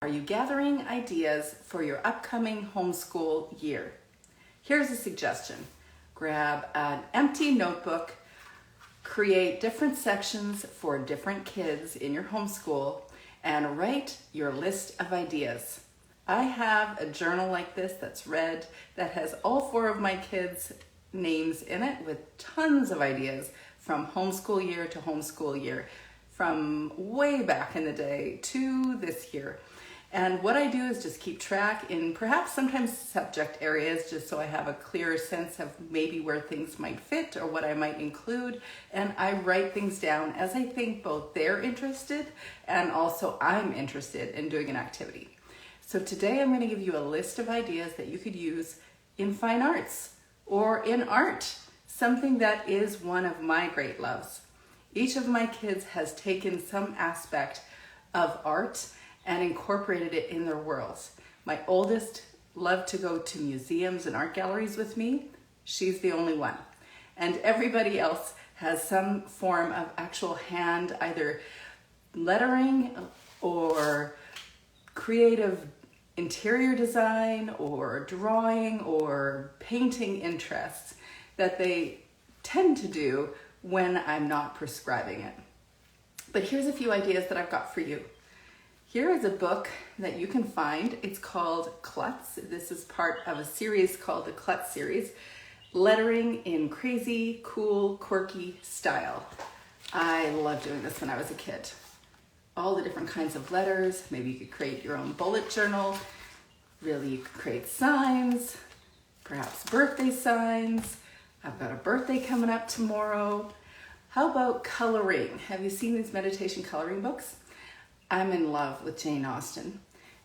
Are you gathering ideas for your upcoming homeschool year? Here's a suggestion. Grab an empty notebook, create different sections for different kids in your homeschool, and write your list of ideas. I have a journal like this that's red that has all 4 of my kids' names in it with tons of ideas from homeschool year to homeschool year, from way back in the day to this year. And what I do is just keep track in perhaps sometimes subject areas, just so I have a clearer sense of maybe where things might fit or what I might include. And I write things down as I think both they're interested and also I'm interested in doing an activity. So today I'm going to give you a list of ideas that you could use in fine arts or in art, something that is one of my great loves. Each of my kids has taken some aspect of art and incorporated it in their worlds. My oldest loved to go to museums and art galleries with me. She's the only one. And everybody else has some form of actual hand, either lettering or creative interior design or drawing or painting interests that they tend to do when I'm not prescribing it. But here's a few ideas that I've got for you. Here is a book that you can find. It's called Klutz. This is part of a series called the Klutz series, Lettering in Crazy, Cool, Quirky Style. I loved doing this when I was a kid. All the different kinds of letters. Maybe you could create your own bullet journal. Really, you could create signs, perhaps birthday signs. I've got a birthday coming up tomorrow. How about coloring? Have you seen these meditation coloring books? I'm in love with Jane Austen,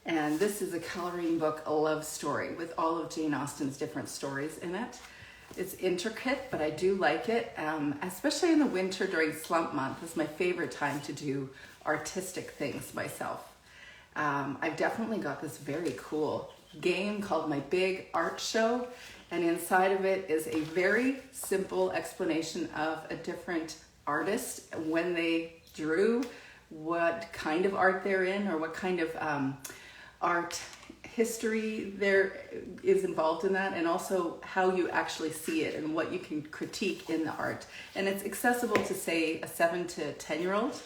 and this is a coloring book, a love story with all of Jane Austen's different stories in it. It's intricate, but I do like it, especially in the winter during slump month. It's my favorite time to do artistic things myself. I've definitely got this very cool game called My Big Art Show, and inside of it is a very simple explanation of a different artist, when they drew, what kind of art they're in, or what kind of art history there is involved in that, and also how you actually see it and what you can critique in the art. And it's accessible to, say, a 7 to 10-year-old.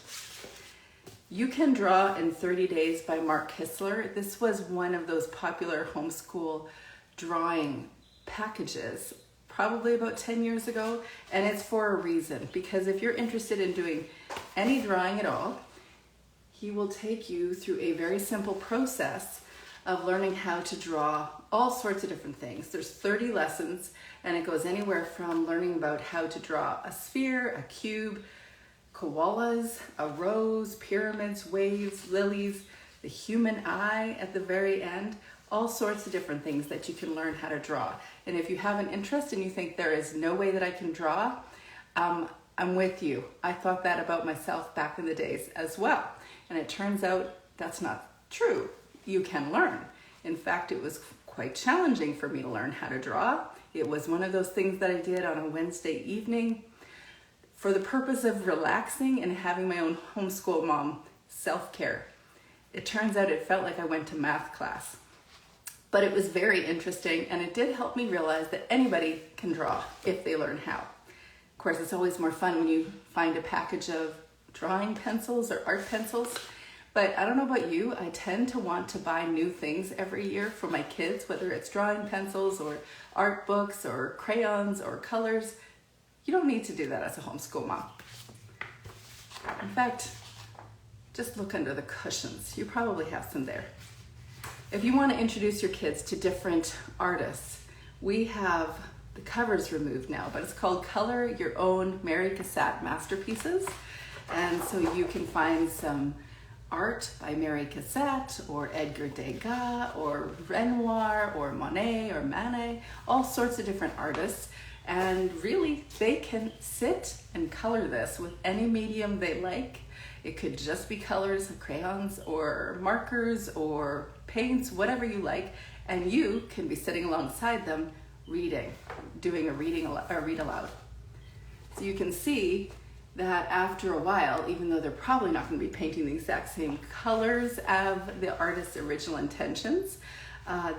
You Can Draw in 30 Days by Mark Kistler. This was one of those popular homeschool drawing packages probably about 10 years ago, and it's for a reason, because if you're interested in doing any drawing at all, he will take you through a very simple process of learning how to draw all sorts of different things. There's 30 lessons, and it goes anywhere from learning about how to draw a sphere, a cube, koalas, a rose, pyramids, waves, lilies, the human eye at the very end, all sorts of different things that you can learn how to draw. And if you have an interest and you think there is no way that I can draw, I'm with you. I thought that about myself back in the days as well. And it turns out that's not true. You can learn. In fact, it was quite challenging for me to learn how to draw. It was one of those things that I did on a Wednesday evening for the purpose of relaxing and having my own homeschool mom self-care. It turns out it felt like I went to math class. But it was very interesting, and it did help me realize that anybody can draw if they learn how. Of course, it's always more fun when you find a package of drawing pencils or art pencils. But I don't know about you, I tend to want to buy new things every year for my kids, whether it's drawing pencils or art books or crayons or colors. You don't need to do that as a homeschool mom. In fact, just look under the cushions. You probably have some there. If you want to introduce your kids to different artists, we have the covers removed now, but it's called Color Your Own Mary Cassatt Masterpieces. And so you can find some art by Mary Cassatt or Edgar Degas or Renoir or Monet or Monet, all sorts of different artists. And really, they can sit and color this with any medium they like. It could just be colors, crayons, or markers, or paints, whatever you like. And you can be sitting alongside them reading, doing a read aloud. So you can see that after a while, even though they're probably not going to be painting the exact same colors of the artist's original intentions,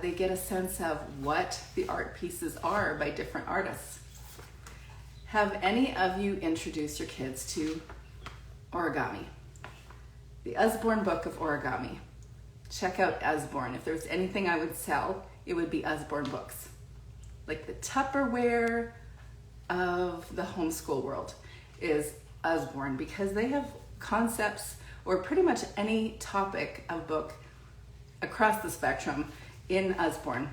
they get a sense of what the art pieces are by different artists. Have any of you introduced your kids to Origami? The Usborne book of Origami. Check out Usborne. If there was anything I would sell, it would be Usborne books. Like the Tupperware of the homeschool world is Usborne, because they have concepts or pretty much any topic of book across the spectrum in Usborne.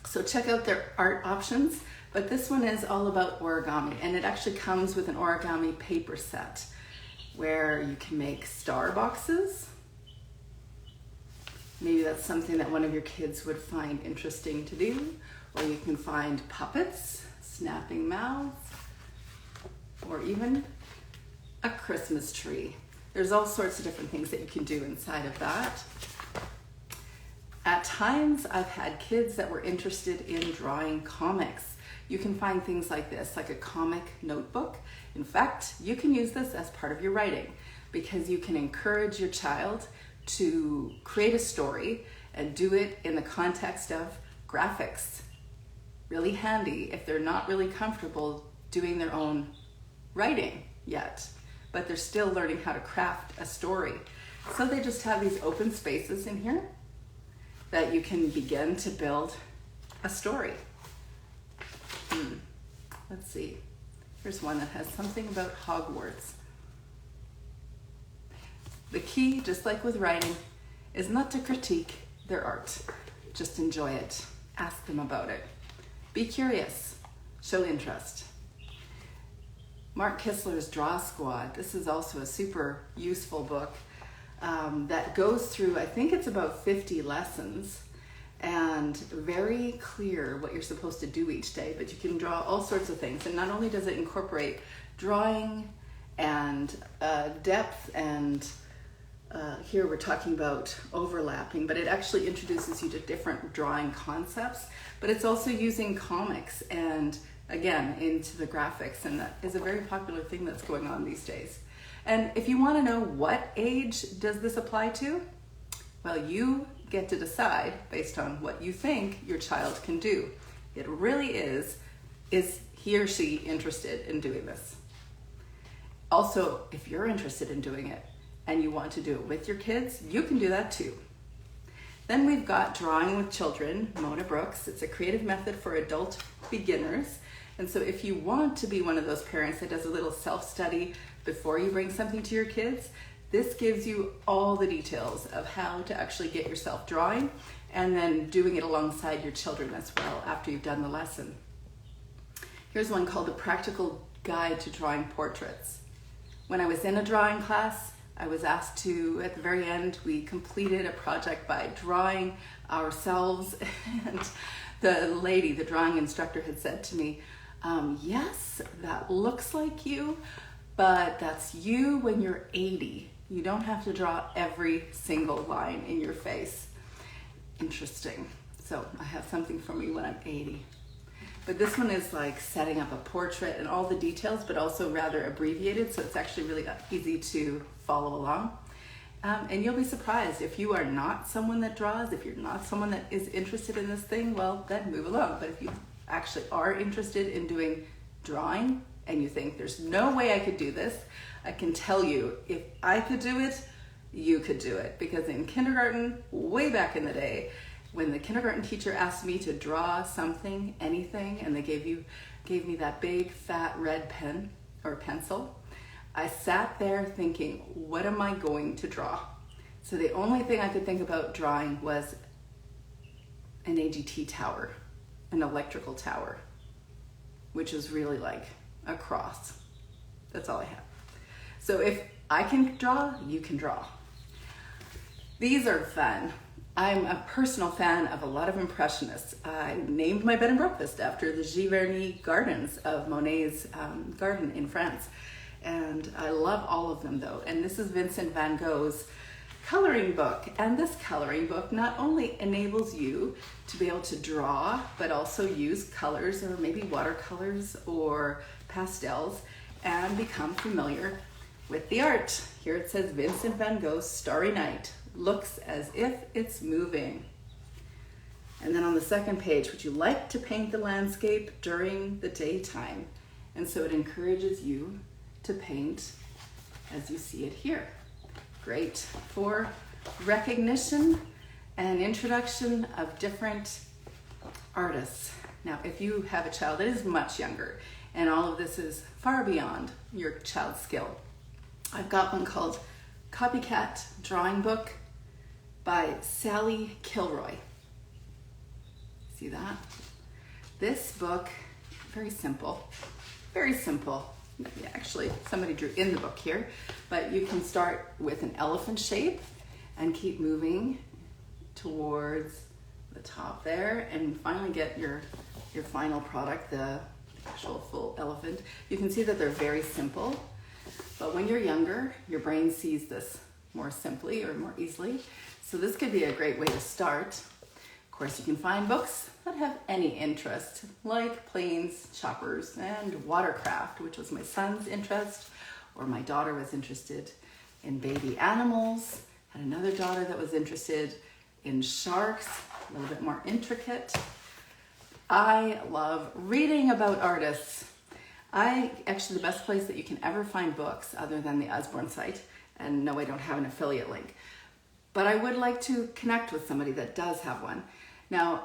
So check out their art options, but this one is all about origami, and it actually comes with an origami paper set where you can make star boxes. Maybe that's something that one of your kids would find interesting to do, or you can find puppets, snapping mouths, or even a Christmas tree. There's all sorts of different things that you can do inside of that. At times, I've had kids that were interested in drawing comics. You can find things like this, like a comic notebook. In fact, you can use this as part of your writing, because you can encourage your child to create a story and do it in the context of graphics. Really handy if they're not really comfortable doing their own writing yet, but they're still learning how to craft a story. So they just have these open spaces in here that you can begin to build a story. Let's see. Here's one that has something about Hogwarts. The key, just like with writing, is not to critique their art. Just enjoy it. Ask them about it. Be curious. Show interest. Mark Kistler's Draw Squad. This is also a super useful book that goes through, I think it's about 50 lessons, and very clear what you're supposed to do each day, but you can draw all sorts of things. And not only does it incorporate drawing and depth, and here we're talking about overlapping, but it actually introduces you to different drawing concepts, but it's also using comics and again into the graphics, and that is a very popular thing that's going on these days. And if you want to know what age does this apply to, well, you get to decide based on what you think your child can do. It really is he or she interested in doing this? Also, if you're interested in doing it and you want to do it with your kids, you can do that too. Then we've got Drawing with Children, Mona Brooks. It's a creative method for adult beginners. And so if you want to be one of those parents that does a little self-study before you bring something to your kids, this gives you all the details of how to actually get yourself drawing and then doing it alongside your children as well after you've done the lesson. Here's one called The Practical Guide to Drawing Portraits. When I was in a drawing class, I was asked to, at the very end, we completed a project by drawing ourselves, and the drawing instructor had said to me, yes, that looks like you, but that's you when you're 80. You don't have to draw every single line in your face. Interesting. So I have something for me when I'm 80. But this one is like setting up a portrait and all the details, but also rather abbreviated, so it's actually really easy to follow along. And you'll be surprised if you are not someone that draws, if you're not someone that is interested in this thing, well, then move along. But if you actually are interested in doing drawing and you think there's no way I could do this, I can tell you, if I could do it, you could do it. Because in kindergarten, way back in the day, when the kindergarten teacher asked me to draw something, anything, and they gave me that big fat red pen or pencil, I sat there thinking, what am I going to draw? So the only thing I could think about drawing was an AGT tower, an electrical tower, which is really like a cross. That's all I have. So if I can draw, you can draw. These are fun. I'm a personal fan of a lot of Impressionists. I named my bed and breakfast after the Giverny gardens of Monet's garden in France. And I love all of them though. And this is Vincent van Gogh's coloring book. And this coloring book not only enables you to be able to draw, but also use colors or maybe watercolors or pastels. and become familiar with the art. Here it says Vincent van Gogh's Starry Night looks as if it's moving. And then on the second page, would you like to paint the landscape during the daytime? And so it encourages you to paint as you see it here. Great for recognition and introduction of different artists. Now, if you have a child that is much younger and all of this is far beyond your child's skill, I've got one called Copycat Drawing Book by Sally Kilroy. See that? This book, very simple. Actually, somebody drew in the book here, but you can start with an elephant shape and keep moving towards the top there and finally get your final product, the actual full elephant. You can see that they're very simple, but when you're younger, your brain sees this more simply or more easily. So this could be a great way to start. Of course, you can find books that have any interest, like planes, choppers, and watercraft, which was my son's interest, or my daughter was interested in baby animals, had another daughter that was interested in sharks, a little bit more intricate. I love reading about artists. Actually, the best place that you can ever find books other than the Usborne site, and no, I don't have an affiliate link, but I would like to connect with somebody that does have one. Now,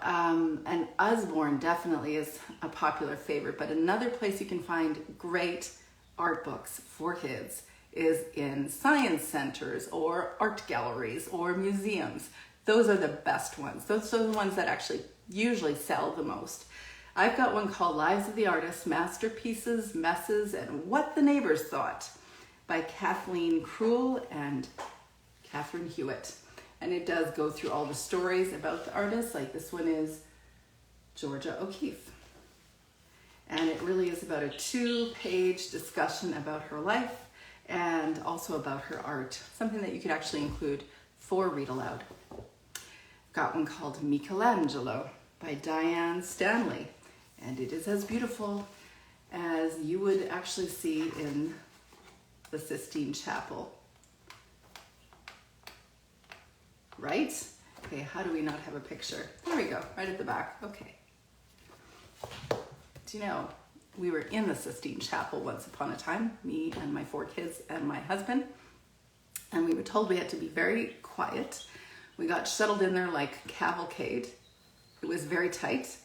and Usborne definitely is a popular favorite, but another place you can find great art books for kids is in science centers or art galleries or museums. Those are the best ones. Those are the ones that actually usually sell the most. I've got one called Lives of the Artists, Masterpieces, Messes, and What the Neighbors Thought by Kathleen Krull and Catherine Hewitt. And it does go through all the stories about the artists, like this one is Georgia O'Keeffe. And it really is about a 2-page discussion about her life and also about her art, something that you could actually include for Read Aloud. Got one called Michelangelo by Diane Stanley, and it is as beautiful as you would actually see in the Sistine Chapel. Right? Okay, how do we not have a picture? There we go, right at the back. Okay. Do you know, we were in the Sistine Chapel once upon a time, me and my 4 kids and my husband, and we were told we had to be very quiet. We got shuttled in there like cavalcade. It was very tight.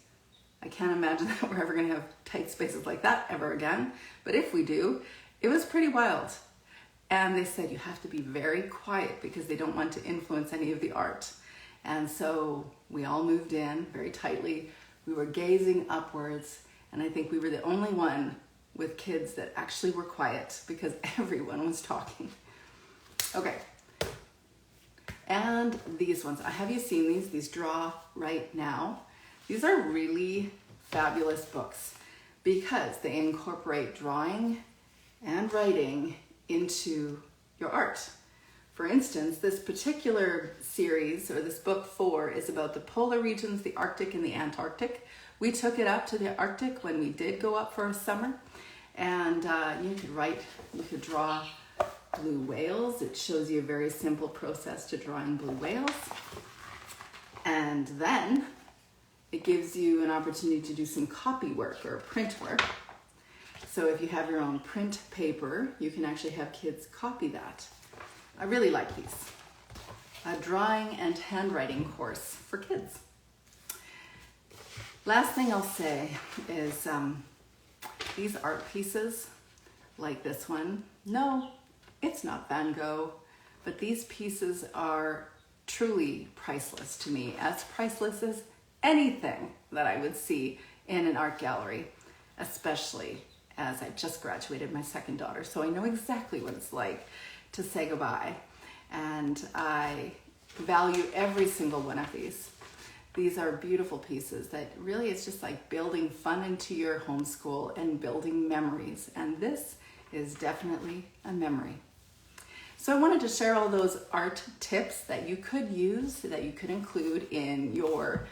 I can't imagine that we're ever gonna have tight spaces like that ever again, but if we do, it was pretty wild. And they said you have to be very quiet because they don't want to influence any of the art. And so we all moved in very tightly. We were gazing upwards, and I think we were the only one with kids that actually were quiet because everyone was talking. Okay. And these ones, have you seen these? These Draw Right Now. These are really fabulous books because they incorporate drawing and writing into your art. For instance, this particular series, or this book 4, is about the polar regions, the Arctic and the Antarctic. We took it up to the Arctic when we did go up for a summer, and you could draw blue whales. It shows you a very simple process to drawing blue whales. And then it gives you an opportunity to do some copy work or print work. So if you have your own print paper, you can actually have kids copy that. I really like these. A drawing and handwriting course for kids. Last thing I'll say is these art pieces, like this one, no, it's not Van Gogh, but these pieces are truly priceless to me, as priceless as anything that I would see in an art gallery, especially as I just graduated my second daughter. So I know exactly what it's like to say goodbye. And I value every single one of these. These are beautiful pieces that really, it's just like building fun into your homeschool and building memories. And this is definitely a memory. So I wanted to share all those art tips that you could use, that you could include in your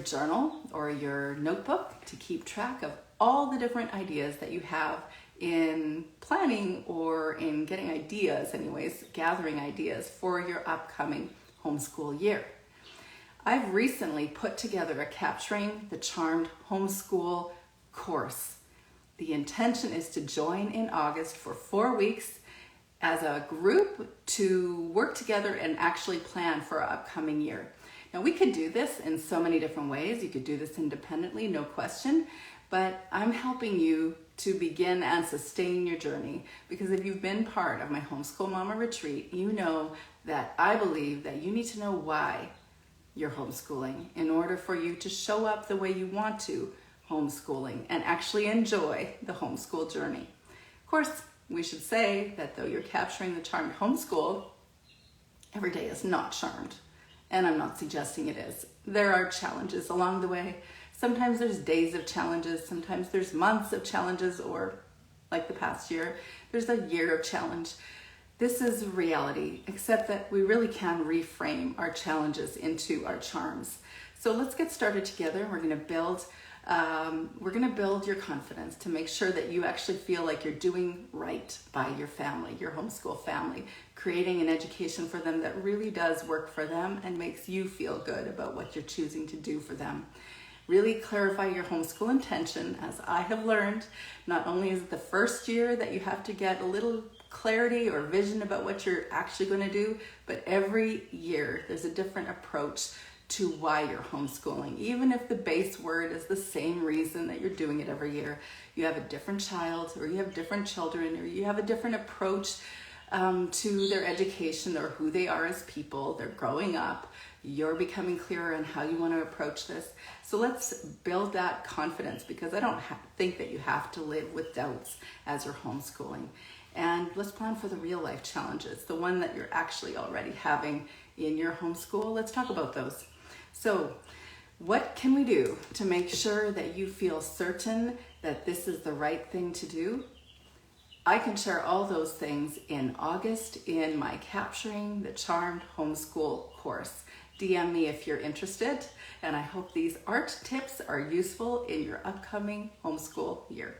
journal or your notebook to keep track of all the different ideas that you have in planning or in getting ideas, anyways, gathering ideas for your upcoming homeschool year. I've recently put together a Capturing the Charmed Homeschool course. The intention is to join in August for 4 weeks as a group to work together and actually plan for our upcoming year. Now, we could do this in so many different ways. You could do this independently, no question, but I'm helping you to begin and sustain your journey, because if you've been part of my Homeschool Mama Retreat, you know that I believe that you need to know why you're homeschooling in order for you to show up the way you want to homeschooling and actually enjoy the homeschool journey. Of course, we should say that though you're capturing the charmed homeschool, every day is not charmed, and I'm not suggesting it is. There are challenges along the way. Sometimes there's days of challenges, sometimes there's months of challenges, or like the past year, there's a year of challenge. This is reality, except that we really can reframe our challenges into our charms. So let's get started together. We're gonna build your confidence to make sure that you actually feel like you're doing right by your family, your homeschool family, creating an education for them that really does work for them and makes you feel good about what you're choosing to do for them. Really clarify your homeschool intention. As I have learned, not only is it the first year that you have to get a little clarity or vision about what you're actually going to do, but every year there's a different approach to why you're homeschooling. Even if the base word is the same reason that you're doing it every year, you have a different child, or you have different children, or you have a different approach to their education or who they are as people. They're growing up. You're becoming clearer on how you want to approach this. So let's build that confidence, because I don't think that you have to live with doubts as you're homeschooling. And let's plan for the real life challenges, the one that you're actually already having in your homeschool. Let's talk about those. So what can we do to make sure that you feel certain that this is the right thing to do? I can share all those things in August in my Capturing the Charmed Homeschool course. DM me if you're interested, and I hope these art tips are useful in your upcoming homeschool year.